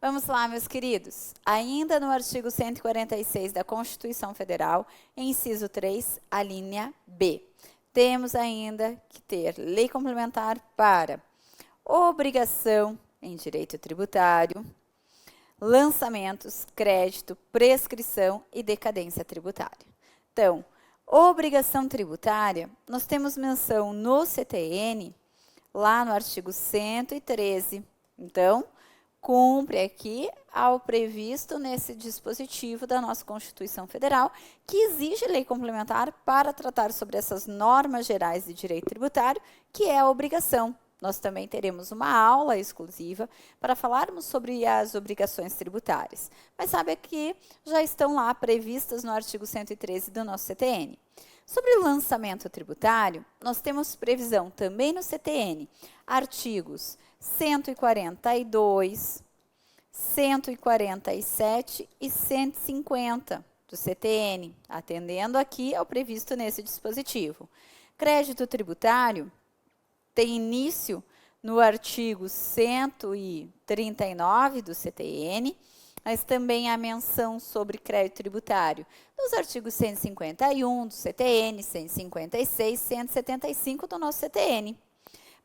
Vamos lá, meus queridos. Ainda no artigo 146 da Constituição Federal, inciso 3, a linha B. Temos ainda que ter lei complementar para obrigação em direito tributário, lançamentos, crédito, prescrição e decadência tributária. Então, obrigação tributária, nós temos menção no CTN, lá no artigo 113. Então, cumpre aqui ao previsto nesse dispositivo da nossa Constituição Federal, que exige lei complementar para tratar sobre essas normas gerais de direito tributário, que é a obrigação. Nós também teremos uma aula exclusiva para falarmos sobre as obrigações tributárias. Mas sabe que já estão lá previstas no artigo 113 do nosso CTN. Sobre o lançamento tributário, nós temos previsão também no CTN, artigos 142, 147 e 150 do CTN, atendendo aqui ao previsto nesse dispositivo. Crédito tributário tem início no artigo 139 do CTN, mas também há menção sobre crédito tributário nos artigos 151 do CTN, 156, 175 do nosso CTN.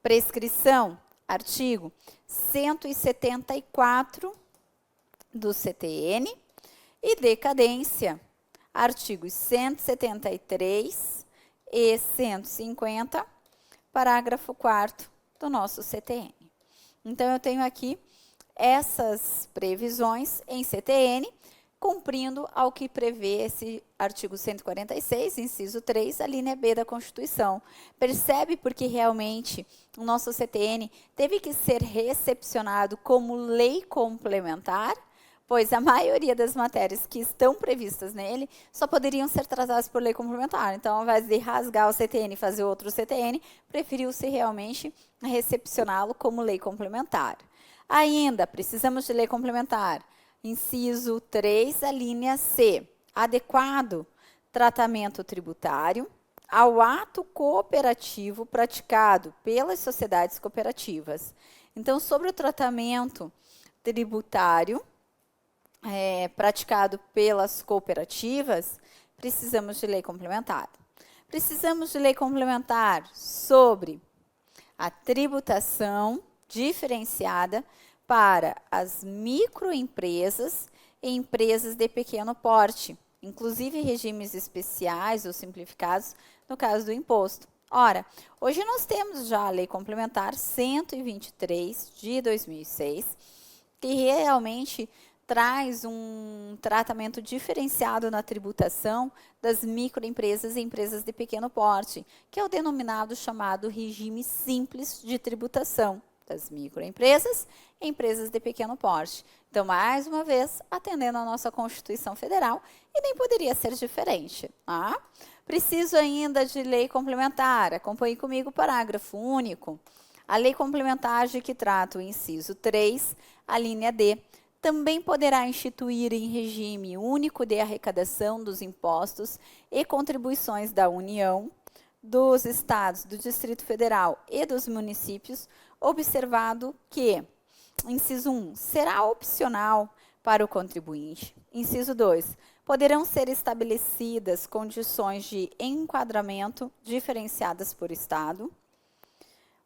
Prescrição, artigo 174 do CTN. E decadência, artigos 173 e 150, parágrafo 4º do nosso CTN. Então, eu tenho aqui essas previsões em CTN, cumprindo ao que prevê esse artigo 146, inciso 3, a linha B da Constituição. Percebe porque realmente o nosso CTN teve que ser recepcionado como lei complementar, pois a maioria das matérias que estão previstas nele só poderiam ser tratadas por lei complementar. Então, ao invés de rasgar o CTN e fazer outro CTN, preferiu-se realmente recepcioná-lo como lei complementar. Ainda, precisamos de lei complementar. Inciso 3, a linha C. Adequado tratamento tributário ao ato cooperativo praticado pelas sociedades cooperativas. Então, sobre o tratamento tributário praticado pelas cooperativas, precisamos de lei complementar. Precisamos de lei complementar sobre a tributação diferenciada para as microempresas e empresas de pequeno porte, inclusive regimes especiais ou simplificados no caso do imposto. Ora, hoje nós temos já a Lei Complementar 123 de 2006, que realmente traz um tratamento diferenciado na tributação das microempresas e empresas de pequeno porte, que é o denominado chamado regime simples de tributação das microempresas e empresas de pequeno porte. Então, mais uma vez, atendendo à nossa Constituição Federal, e nem poderia ser diferente. Tá? Preciso ainda de lei complementar. Acompanhe comigo o parágrafo único. A lei complementar de que trata o inciso 3, a linha D, também poderá instituir em regime único de arrecadação dos impostos e contribuições da União, dos Estados, do Distrito Federal e dos municípios, observado que, inciso 1, será opcional para o contribuinte. Inciso 2, poderão ser estabelecidas condições de enquadramento diferenciadas por Estado.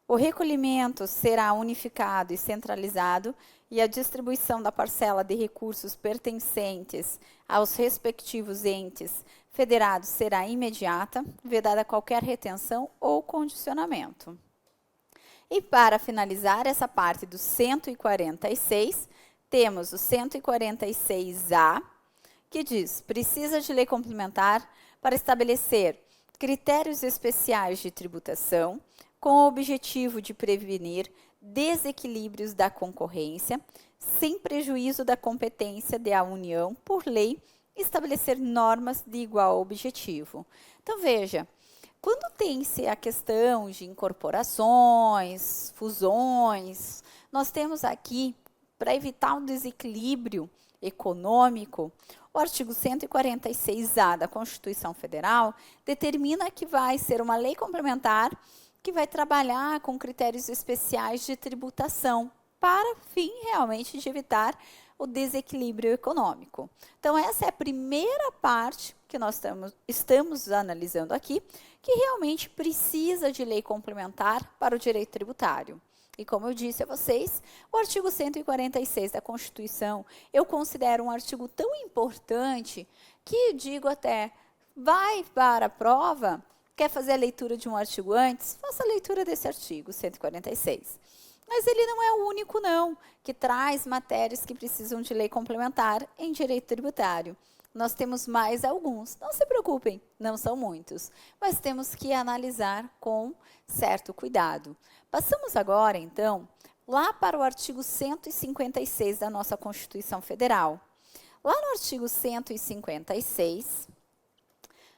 O recolhimento será unificado e centralizado e a distribuição da parcela de recursos pertencentes aos respectivos entes federados será imediata, vedada qualquer retenção ou condicionamento. E para finalizar essa parte do 146, temos o 146A, que diz: precisa de lei complementar para estabelecer critérios especiais de tributação com o objetivo de prevenir desequilíbrios da concorrência, sem prejuízo da competência da União, por lei, estabelecer normas de igual objetivo. Então, veja, quando tem-se a questão de incorporações, fusões, nós temos aqui, para evitar um desequilíbrio econômico, o artigo 146A da Constituição Federal determina que vai ser uma lei complementar que vai trabalhar com critérios especiais de tributação para fim realmente de evitar o desequilíbrio econômico. Então, essa é a primeira parte que nós estamos analisando aqui, que realmente precisa de lei complementar para o direito tributário. E como eu disse a vocês, o artigo 146 da Constituição, eu considero um artigo tão importante que digo até, vai para a prova, quer fazer a leitura de um artigo antes? Faça a leitura desse artigo 146. Mas ele não é o único, não, que traz matérias que precisam de lei complementar em direito tributário. Nós temos mais alguns. Não se preocupem, não são muitos, mas temos que analisar com certo cuidado. Passamos agora, então, lá para o artigo 156 da nossa Constituição Federal. Lá no artigo 156,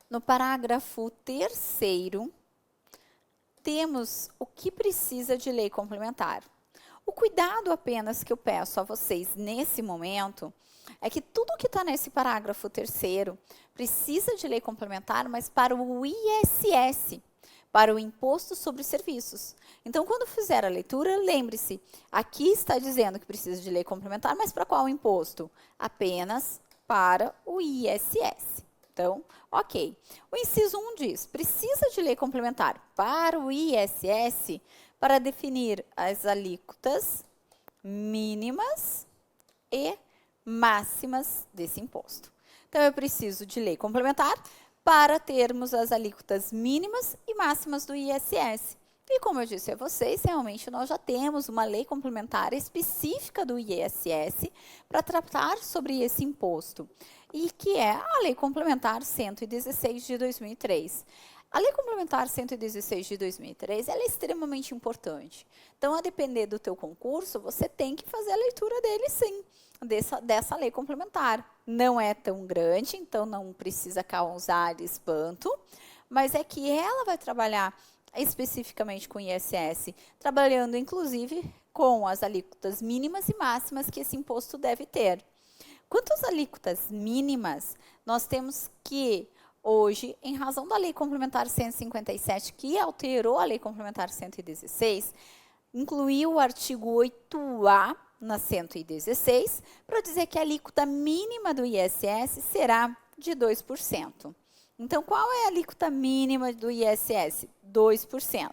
no parágrafo 3º, temos o que precisa de lei complementar. O cuidado apenas que eu peço a vocês nesse momento é que tudo que está nesse parágrafo 3º precisa de lei complementar, mas para o ISS, para o Imposto sobre Serviços. Então, quando fizer a leitura, lembre-se, aqui está dizendo que precisa de lei complementar, mas para qual imposto? Apenas para o ISS. Então, ok. O inciso 1 diz, precisa de lei complementar para o ISS para definir as alíquotas mínimas e máximas desse imposto. Então, eu preciso de lei complementar para termos as alíquotas mínimas e máximas do ISS. E como eu disse a vocês, realmente nós já temos uma lei complementar específica do ISS para tratar sobre esse imposto, e que é a Lei Complementar 116 de 2003. A Lei Complementar 116 de 2003 ela é extremamente importante. Então, a depender do teu concurso, você tem que fazer a leitura dele, sim, dessa lei complementar. Não é tão grande, então não precisa causar espanto, mas é que ela vai trabalhar especificamente com o ISS, trabalhando inclusive com as alíquotas mínimas e máximas que esse imposto deve ter. Quanto às alíquotas mínimas, nós temos que, hoje, em razão da Lei Complementar 157, que alterou a Lei Complementar 116, incluiu o artigo 8A na 116, para dizer que a alíquota mínima do ISS será de 2%. Então, qual é a alíquota mínima do ISS? 2%.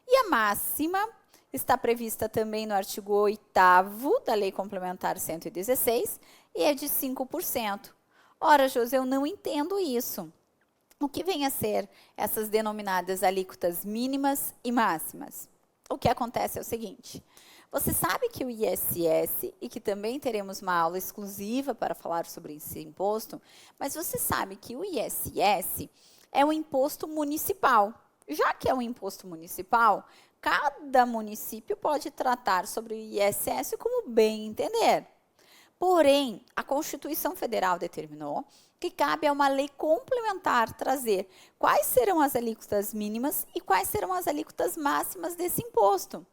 E a máxima está prevista também no artigo 8º da Lei Complementar 116 e é de 5%. Ora, José, eu não entendo isso. O que vem a ser essas denominadas alíquotas mínimas e máximas? O que acontece é o seguinte, você sabe que o ISS, e que também teremos uma aula exclusiva para falar sobre esse imposto, mas você sabe que o ISS é um imposto municipal. Já que é um imposto municipal, cada município pode tratar sobre o ISS como bem entender. Porém, a Constituição Federal determinou que cabe a uma lei complementar trazer quais serão as alíquotas mínimas e quais serão as alíquotas máximas desse imposto.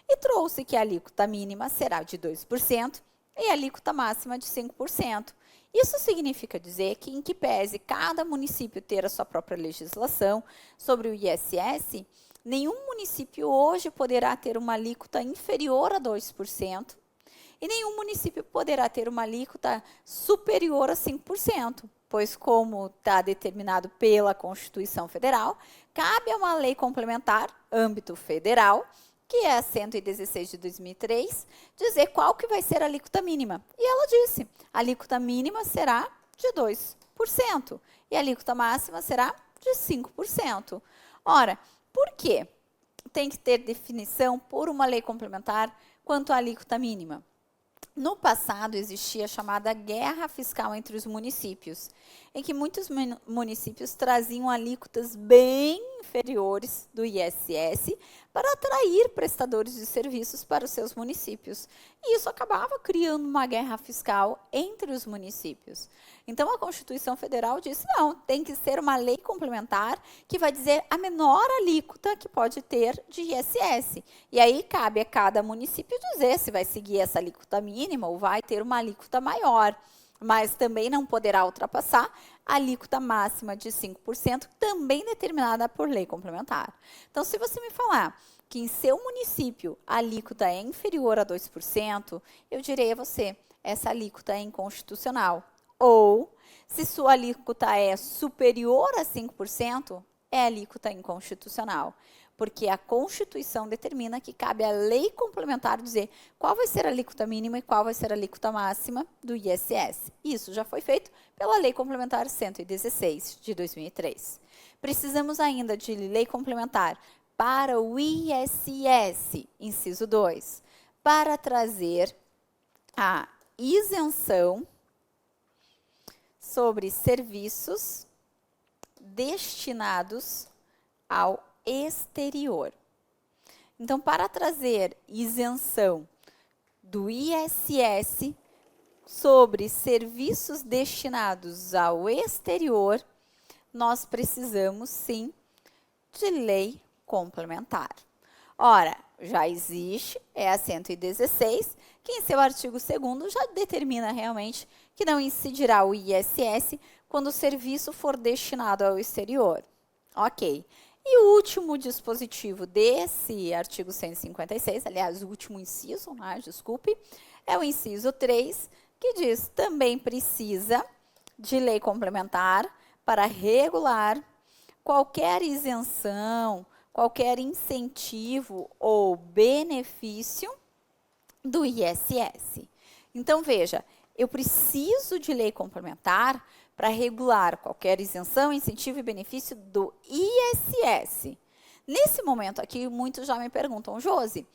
E trouxe que a alíquota mínima será de 2% e a alíquota máxima de 5%. Isso significa dizer que, em que pese cada município ter a sua própria legislação sobre o ISS, nenhum município hoje poderá ter uma alíquota inferior a 2%, e nenhum município poderá ter uma alíquota superior a 5%, pois, como está determinado pela Constituição Federal, cabe a uma lei complementar, âmbito federal, que é a 116 de 2003, dizer qual que vai ser a alíquota mínima. E ela disse, a alíquota mínima será de 2% e a alíquota máxima será de 5%. Ora, por quê? Tem que ter definição por uma lei complementar quanto à alíquota mínima. No passado, existia a chamada guerra fiscal entre os municípios, em que muitos municípios traziam alíquotas bem inferiores do ISS para atrair prestadores de serviços para os seus municípios. E isso acabava criando uma guerra fiscal entre os municípios. Então, a Constituição Federal disse, não, tem que ser uma lei complementar que vai dizer a menor alíquota que pode ter de ISS. E aí, cabe a cada município dizer se vai seguir essa alíquota mínima ou vai ter uma alíquota maior. Mas também não poderá ultrapassar a alíquota máxima de 5%, também determinada por lei complementar. Então, se você me falar que em seu município a alíquota é inferior a 2%, eu direi a você, essa alíquota é inconstitucional. Ou, se sua alíquota é superior a 5%, é alíquota inconstitucional. Porque a Constituição determina que cabe à lei complementar dizer qual vai ser a alíquota mínima e qual vai ser a alíquota máxima do ISS. Isso já foi feito pela Lei Complementar 116, de 2003. Precisamos ainda de lei complementar para o ISS, inciso 2, para trazer a isenção sobre serviços destinados ao exterior. Então, para trazer isenção do ISS sobre serviços destinados ao exterior, nós precisamos, sim, de lei complementar. Ora, já existe, é a 116, que em seu artigo 2º já determina realmente que não incidirá o ISS quando o serviço for destinado ao exterior. Ok. E o último dispositivo desse artigo 156, aliás, o último inciso, desculpe, é o inciso 3, que diz também precisa de lei complementar para regular qualquer isenção, qualquer incentivo ou benefício do ISS. Então, veja, eu preciso de lei complementar para regular qualquer isenção, incentivo e benefício do ISS. Nesse momento aqui, muitos já me perguntam, Josi,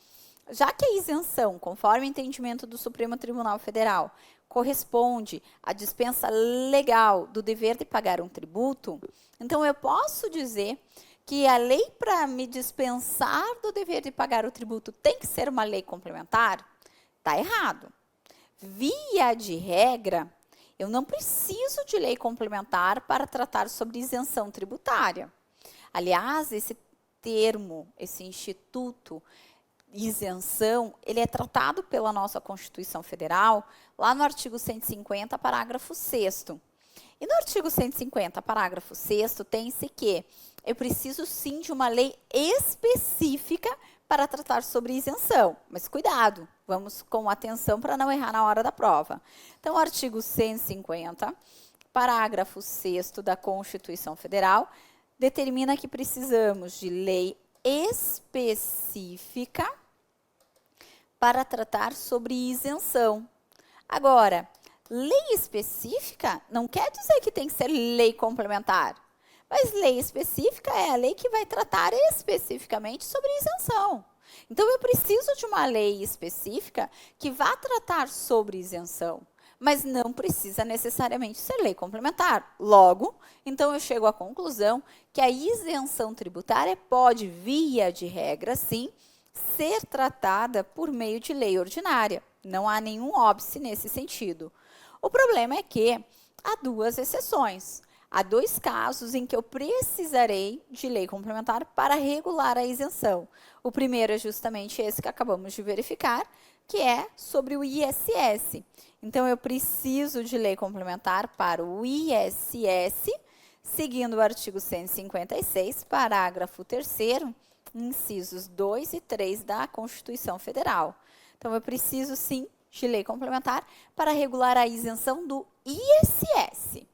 já que a isenção, conforme o entendimento do Supremo Tribunal Federal, corresponde à dispensa legal do dever de pagar um tributo, então eu posso dizer que a lei para me dispensar do dever de pagar o tributo tem que ser uma lei complementar? Está errado. Via de regra, eu não preciso de lei complementar para tratar sobre isenção tributária. Aliás, esse termo, esse instituto, isenção, ele é tratado pela nossa Constituição Federal, lá no artigo 150, parágrafo 6º. E no artigo 150, parágrafo 6º, tem-se que eu preciso sim de uma lei específica para tratar sobre isenção. Mas cuidado, vamos com atenção para não errar na hora da prova. Então, o artigo 150, parágrafo 6º da Constituição Federal, determina que precisamos de lei específica para tratar sobre isenção. Agora, lei específica não quer dizer que tem que ser lei complementar. Mas lei específica é a lei que vai tratar especificamente sobre isenção. Então, eu preciso de uma lei específica que vá tratar sobre isenção, mas não precisa necessariamente ser lei complementar. Logo, então eu chego à conclusão que a isenção tributária pode, via de regra, sim, ser tratada por meio de lei ordinária. Não há nenhum óbice nesse sentido. O problema é que há duas exceções. Há dois casos em que eu precisarei de lei complementar para regular a isenção. O primeiro é justamente esse que acabamos de verificar, que é sobre o ISS. Então, eu preciso de lei complementar para o ISS, seguindo o artigo 156, parágrafo 3º, incisos 2 e 3 da Constituição Federal. Então, eu preciso, sim, de lei complementar para regular a isenção do ISS.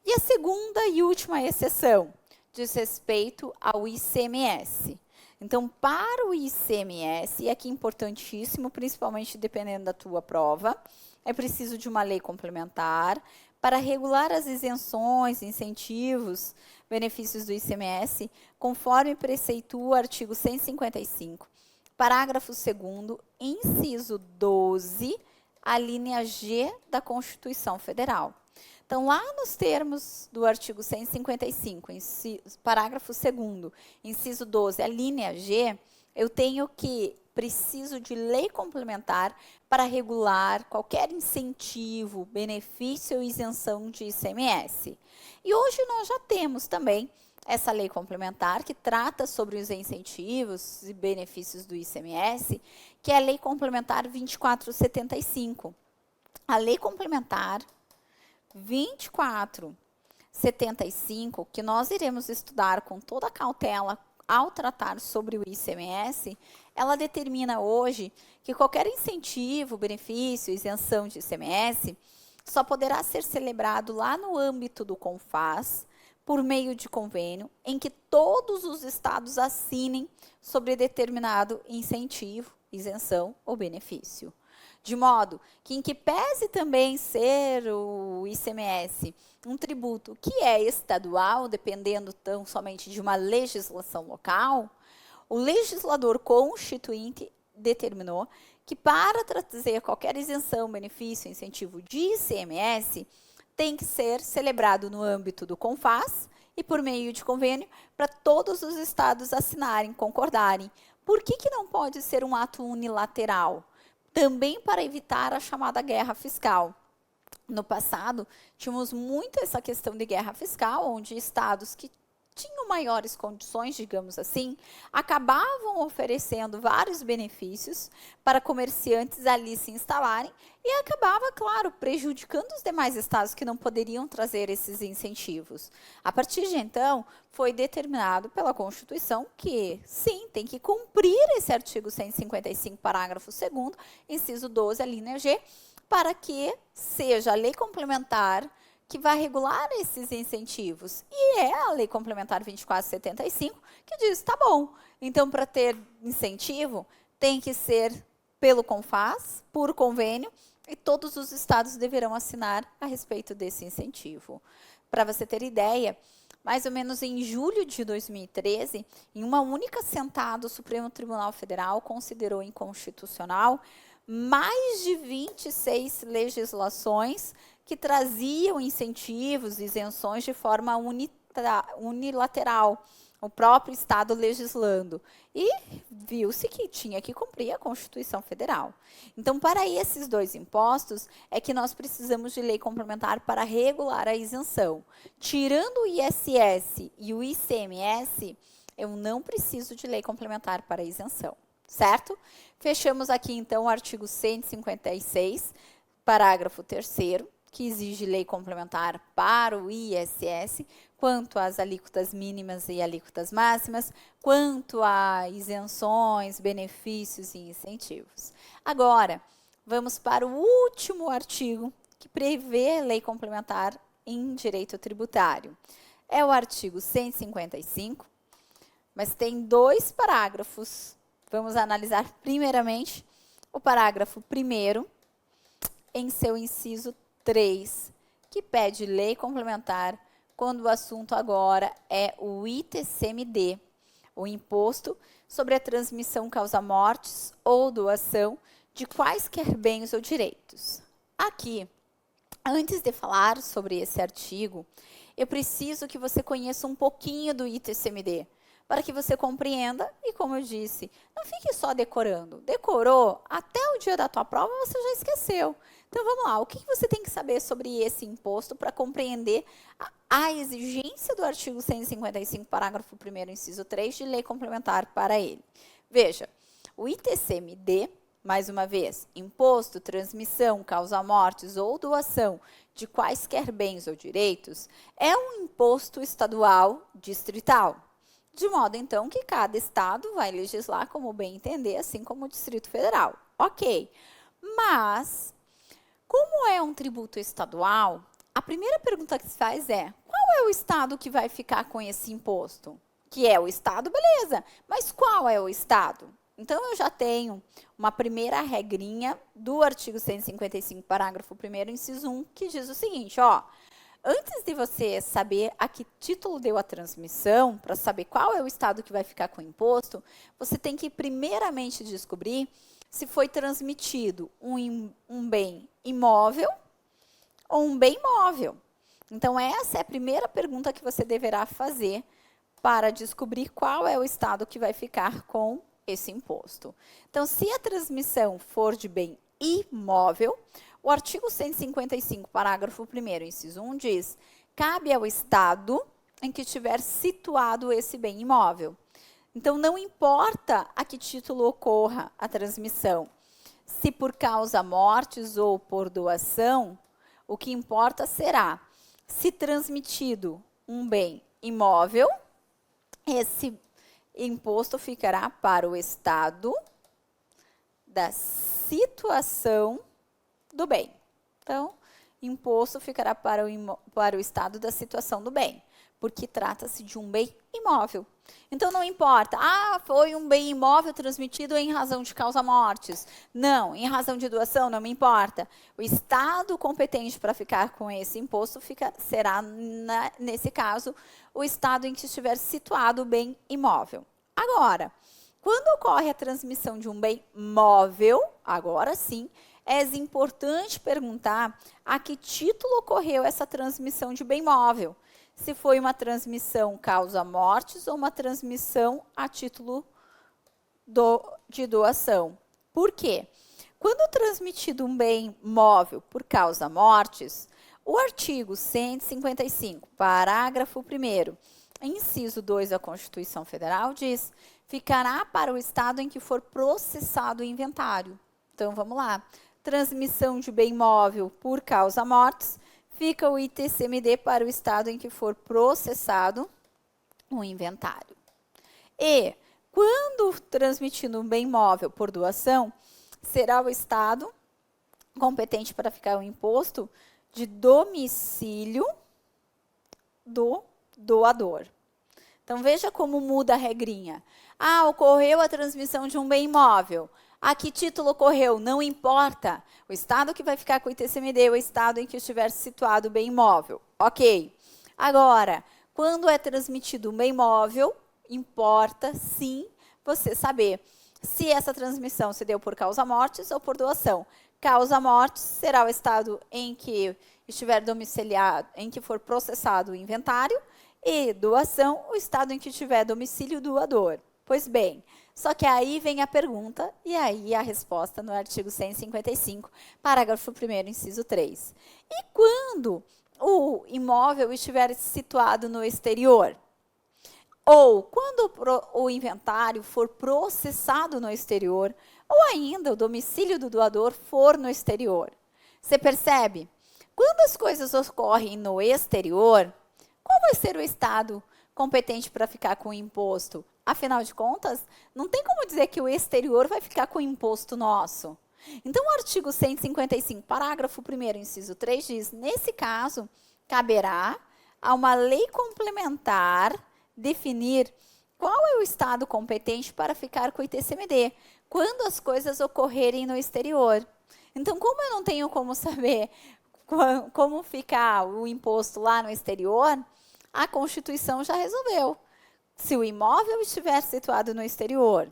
E a segunda e última exceção diz respeito ao ICMS. Então, para o ICMS, e aqui importantíssimo, principalmente dependendo da tua prova, é preciso de uma lei complementar para regular as isenções, incentivos, benefícios do ICMS, conforme preceitua o artigo 155, parágrafo 2º, inciso 12, a linha G da Constituição Federal. Então, lá nos termos do artigo 155, parágrafo 2º, inciso 12, a linha G, eu tenho que preciso de lei complementar para regular qualquer incentivo, benefício ou isenção de ICMS. E hoje nós já temos também essa lei complementar que trata sobre os incentivos e benefícios do ICMS, que é a Lei Complementar 2475. A Lei Complementar 2475, que nós iremos estudar com toda a cautela ao tratar sobre o ICMS, ela determina hoje que qualquer incentivo, benefício, isenção de ICMS só poderá ser celebrado lá no âmbito do CONFAS, por meio de convênio, em que todos os estados assinem sobre determinado incentivo, isenção ou benefício. De modo que, em que pese também ser o ICMS um tributo que é estadual, dependendo tão somente de uma legislação local, o legislador constituinte determinou que, para trazer qualquer isenção, benefício, incentivo de ICMS, tem que ser celebrado no âmbito do CONFAS e por meio de convênio para todos os estados assinarem, concordarem. Por que não pode ser um ato unilateral? Também para evitar a chamada guerra fiscal. No passado, tínhamos muito essa questão de guerra fiscal, onde estados que tinham maiores condições, digamos assim, acabavam oferecendo vários benefícios para comerciantes ali se instalarem e acabava, claro, prejudicando os demais estados que não poderiam trazer esses incentivos. A partir de então, foi determinado pela Constituição que, sim, tem que cumprir esse artigo 155, parágrafo 2º, inciso 12, a linha G, para que seja a lei complementar que vai regular esses incentivos. E é a Lei Complementar 2475 que diz, tá bom, então para ter incentivo tem que ser pelo CONFAS, por convênio, e todos os estados deverão assinar a respeito desse incentivo. Para você ter ideia, mais ou menos em julho de 2013, em uma única sentada, o Supremo Tribunal Federal considerou inconstitucional mais de 26 legislações que traziam incentivos, isenções de forma unilateral, o próprio Estado legislando. E viu-se que tinha que cumprir a Constituição Federal. Então, para esses dois impostos, é que nós precisamos de lei complementar para regular a isenção. Tirando o ISS e o ICMS, eu não preciso de lei complementar para a isenção, certo? Fechamos aqui, então, o artigo 156, parágrafo 3º, que exige lei complementar para o ISS, quanto às alíquotas mínimas e alíquotas máximas, quanto a isenções, benefícios e incentivos. Agora, vamos para o último artigo que prevê lei complementar em direito tributário. É o artigo 155, mas tem 2 parágrafos. Vamos analisar primeiramente o parágrafo 1º, em seu inciso 3, que pede lei complementar quando o assunto agora é o ITCMD, o Imposto sobre a Transmissão Causa-Mortes ou Doação de quaisquer bens ou direitos. Aqui, antes de falar sobre esse artigo, eu preciso que você conheça um pouquinho do ITCMD, para que você compreenda e, como eu disse, não fique só decorando. Decorou, até o dia da tua prova você já esqueceu. Então, vamos lá. O que você tem que saber sobre esse imposto para compreender a exigência do artigo 155, parágrafo 1º, inciso 3, de lei complementar para ele? Veja, o ITCMD, mais uma vez, imposto, transmissão, causa-mortes ou doação de quaisquer bens ou direitos, é um imposto estadual distrital. De modo, então, que cada estado vai legislar como bem entender, assim como o Distrito Federal. Ok, mas, como é um tributo estadual, a primeira pergunta que se faz é, qual é o estado que vai ficar com esse imposto? Que é o estado, beleza, mas qual é o estado? Então, eu já tenho uma primeira regrinha do artigo 155, parágrafo 1º, inciso 1, que diz o seguinte, ó, antes de você saber a que título deu a transmissão, para saber qual é o estado que vai ficar com o imposto, você tem que primeiramente descobrir se foi transmitido um bem imóvel ou um bem móvel. Então, essa é a primeira pergunta que você deverá fazer para descobrir qual é o estado que vai ficar com esse imposto. Então, se a transmissão for de bem imóvel, o artigo 155, parágrafo 1º, inciso 1, diz, cabe ao estado em que estiver situado esse bem imóvel. Então, não importa a que título ocorra a transmissão, se por causa mortes ou por doação, o que importa será, se transmitido um bem imóvel, imposto ficará para o estado da situação do bem. Então, imposto ficará para o estado da situação do bem, porque trata-se de um bem imóvel. Então, não importa, foi um bem imóvel transmitido em razão de causa-mortes. Não, em razão de doação, não me importa. O estado competente para ficar com esse imposto será, nesse caso, o estado em que estiver situado o bem imóvel. Agora, quando ocorre a transmissão de um bem móvel, agora sim, é importante perguntar a que título ocorreu essa transmissão de bem móvel. Se foi uma transmissão causa-mortes ou uma transmissão a título de doação. Por quê? Quando transmitido um bem móvel por causa-mortes, o artigo 155, parágrafo 1º, inciso 2 da Constituição Federal diz: ficará para o estado em que for processado o inventário. Então, vamos lá. Transmissão de bem móvel por causa-mortes, fica o ITCMD para o estado em que for processado o inventário. E, quando transmitindo um bem móvel por doação, será o estado competente para ficar o imposto de domicílio do doador. Então, veja como muda a regrinha. Ocorreu a transmissão de um bem imóvel. A que título ocorreu? Não importa. O estado que vai ficar com o ITCMD é o estado em que estiver situado o bem imóvel. Ok. Agora, quando é transmitido um bem imóvel, importa, sim, você saber se essa transmissão se deu por causa-mortes ou por doação. Causa-mortes será o estado em que estiver domiciliado, em que for processado o inventário, e doação, o estado em que tiver domicílio doador. Pois bem, só que aí vem a pergunta e aí a resposta no artigo 155, parágrafo 1º, inciso 3. E quando o imóvel estiver situado no exterior? Ou quando o inventário for processado no exterior, ou ainda o domicílio do doador for no exterior. Você percebe? Quando as coisas ocorrem no exterior, qual vai ser o estado competente para ficar com o imposto? Afinal de contas, não tem como dizer que o exterior vai ficar com o imposto nosso. Então, o artigo 155, parágrafo 1º, inciso 3, diz: nesse caso, caberá a uma lei complementar definir qual é o estado competente para ficar com o ITCMD, quando as coisas ocorrerem no exterior. Então, como eu não tenho como saber como ficar o imposto lá no exterior, a Constituição já resolveu. Se o imóvel estiver situado no exterior,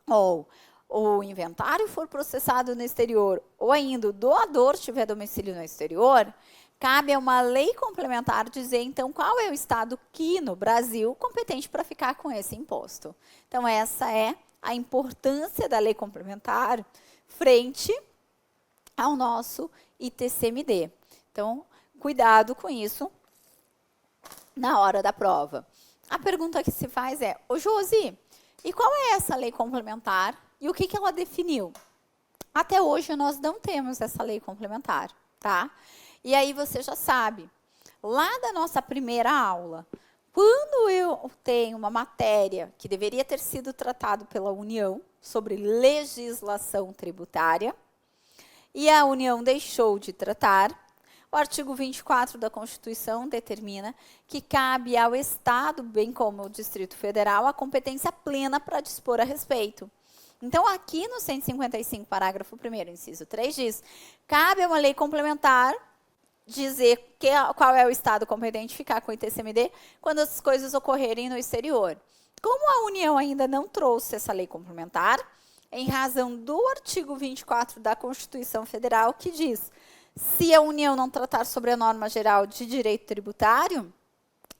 ou o inventário for processado no exterior, ou ainda o doador tiver domicílio no exterior, cabe a uma lei complementar dizer, então, qual é o estado aqui no Brasil competente para ficar com esse imposto. Então, essa é a importância da lei complementar frente ao nosso ITCMD. Então, cuidado com isso na hora da prova. A pergunta que se faz é: ô Josi, e qual é essa lei complementar e o que ela definiu? Até hoje nós não temos essa lei complementar, tá? E aí você já sabe, lá da nossa primeira aula, quando eu tenho uma matéria que deveria ter sido tratada pela União sobre legislação tributária, e a União deixou de tratar, o artigo 24 da Constituição determina que cabe ao Estado, bem como ao Distrito Federal, a competência plena para dispor a respeito. Então, aqui no 155, parágrafo 1º, inciso 3, diz: cabe a uma lei complementar dizer qual é o Estado competente ficar com o ITCMD quando as coisas ocorrerem no exterior. Como a União ainda não trouxe essa lei complementar, em razão do artigo 24 da Constituição Federal, que diz: se a União não tratar sobre a norma geral de direito tributário,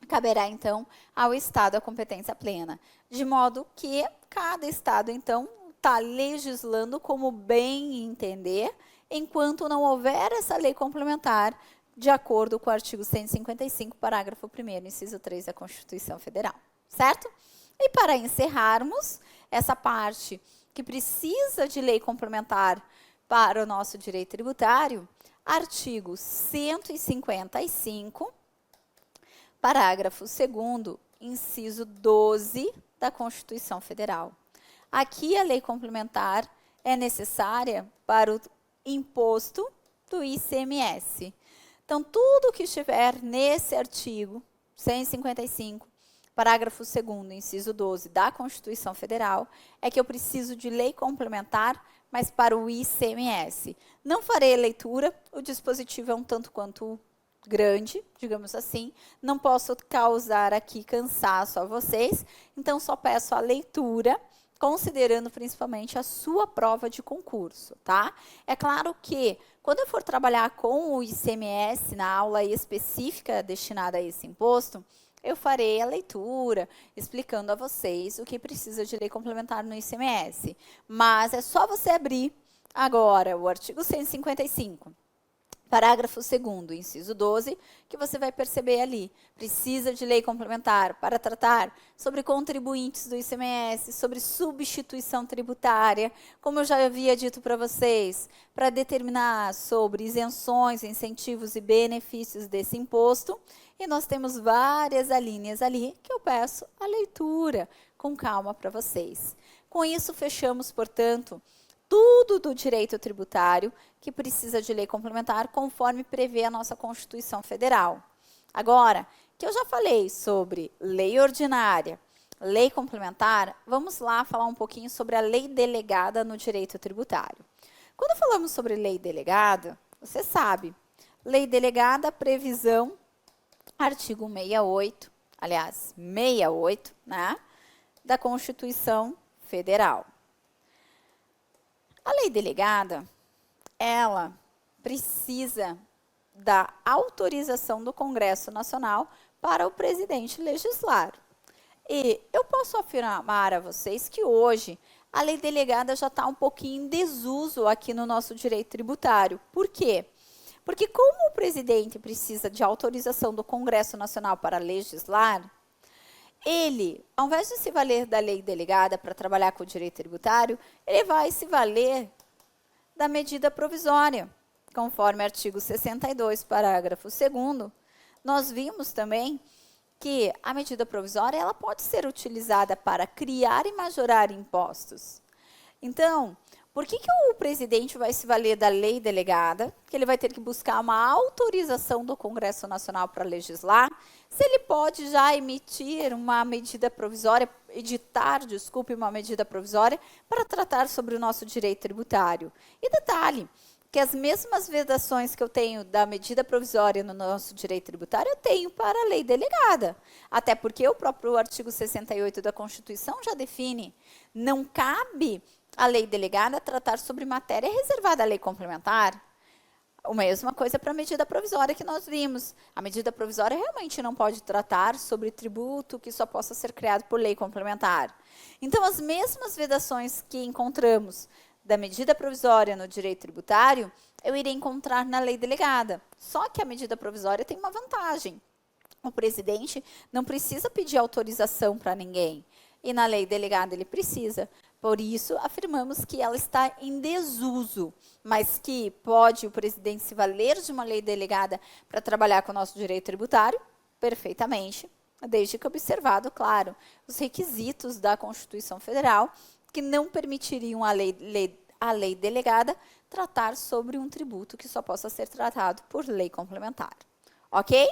caberá, então, ao Estado a competência plena. De modo que cada Estado, então, está legislando como bem entender, enquanto não houver essa lei complementar, de acordo com o artigo 155, parágrafo 1º, inciso 3 da Constituição Federal. Certo? E para encerrarmos essa parte que precisa de lei complementar para o nosso direito tributário, artigo 155, parágrafo 2º, inciso 12 da Constituição Federal. Aqui a lei complementar é necessária para o imposto do ICMS. Então, tudo que estiver nesse artigo 155, parágrafo 2º, inciso 12 da Constituição Federal, é que eu preciso de lei complementar, mas para o ICMS. Não farei a leitura, o dispositivo é um tanto quanto grande, digamos assim, não posso causar aqui cansaço a vocês, então só peço a leitura, considerando principalmente a sua prova de concurso, tá? É claro que, quando eu for trabalhar com o ICMS na aula específica destinada a esse imposto, eu farei a leitura, explicando a vocês o que precisa de lei complementar no ICMS. Mas é só você abrir agora o artigo 155, parágrafo 2º, inciso 12, que você vai perceber ali. Precisa de lei complementar para tratar sobre contribuintes do ICMS, sobre substituição tributária, como eu já havia dito para vocês, para determinar sobre isenções, incentivos e benefícios desse imposto. E nós temos várias alíneas ali que eu peço a leitura com calma para vocês. Com isso, fechamos, portanto, tudo do direito tributário que precisa de lei complementar, conforme prevê a nossa Constituição Federal. Agora, que eu já falei sobre lei ordinária, lei complementar, vamos lá falar um pouquinho sobre a lei delegada no direito tributário. Quando falamos sobre lei delegada, você sabe, lei delegada, previsão, artigo 68, aliás, 68, né, da Constituição Federal. A lei delegada, ela precisa da autorização do Congresso Nacional para o presidente legislar. E eu posso afirmar a vocês que hoje a lei delegada já está um pouquinho em desuso aqui no nosso direito tributário. Por quê? Porque como o presidente precisa de autorização do Congresso Nacional para legislar, ele, ao invés de se valer da lei delegada para trabalhar com o direito tributário, ele vai se valer da medida provisória. Conforme artigo 62, parágrafo 2º, nós vimos também que a medida provisória ela pode ser utilizada para criar e majorar impostos. Então, por que o presidente vai se valer da lei delegada, que ele vai ter que buscar uma autorização do Congresso Nacional para legislar, se ele pode já emitir uma medida provisória, uma medida provisória para tratar sobre o nosso direito tributário? E detalhe, que as mesmas vedações que eu tenho da medida provisória no nosso direito tributário, eu tenho para a lei delegada. Até porque o próprio artigo 68 da Constituição já define, não cabe a lei delegada tratar sobre matéria reservada à lei complementar. A mesma coisa para a medida provisória que nós vimos. A medida provisória realmente não pode tratar sobre tributo que só possa ser criado por lei complementar. Então, as mesmas vedações que encontramos da medida provisória no direito tributário, eu irei encontrar na lei delegada. Só que a medida provisória tem uma vantagem. O presidente não precisa pedir autorização para ninguém. E na lei delegada ele precisa. Por isso, afirmamos que ela está em desuso, mas que pode o presidente se valer de uma lei delegada para trabalhar com o nosso direito tributário? Perfeitamente, desde que observado, claro, os requisitos da Constituição Federal, que não permitiriam a lei delegada tratar sobre um tributo que só possa ser tratado por lei complementar. Ok?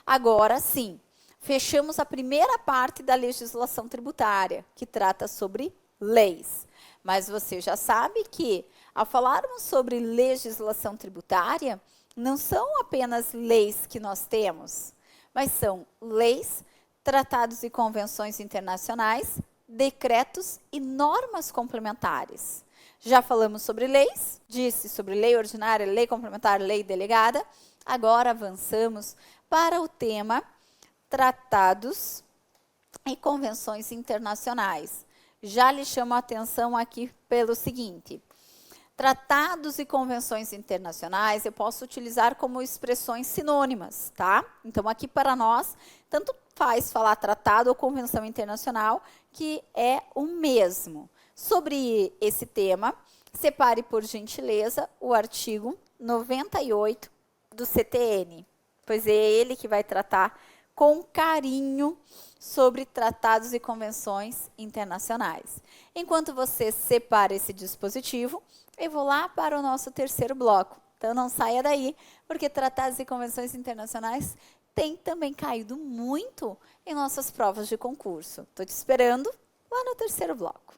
Agora sim, fechamos a primeira parte da legislação tributária, que trata sobre leis. Mas você já sabe que, ao falarmos sobre legislação tributária, não são apenas leis que nós temos, mas são leis, tratados e convenções internacionais, decretos e normas complementares. Já falamos sobre leis, disse sobre lei ordinária, lei complementar, lei delegada. Agora avançamos para o tema tratados e convenções internacionais. Já lhe chamo a atenção aqui pelo seguinte: tratados e convenções internacionais eu posso utilizar como expressões sinônimas, tá? Então, aqui para nós, tanto faz falar tratado ou convenção internacional, que é o mesmo. Sobre esse tema, separe, por gentileza, o artigo 98 do CTN, pois é ele que vai tratar com carinho sobre tratados e convenções internacionais. Enquanto você separa esse dispositivo, eu vou lá para o nosso terceiro bloco. Então, não saia daí, porque tratados e convenções internacionais têm também caído muito em nossas provas de concurso. Estou te esperando lá no terceiro bloco.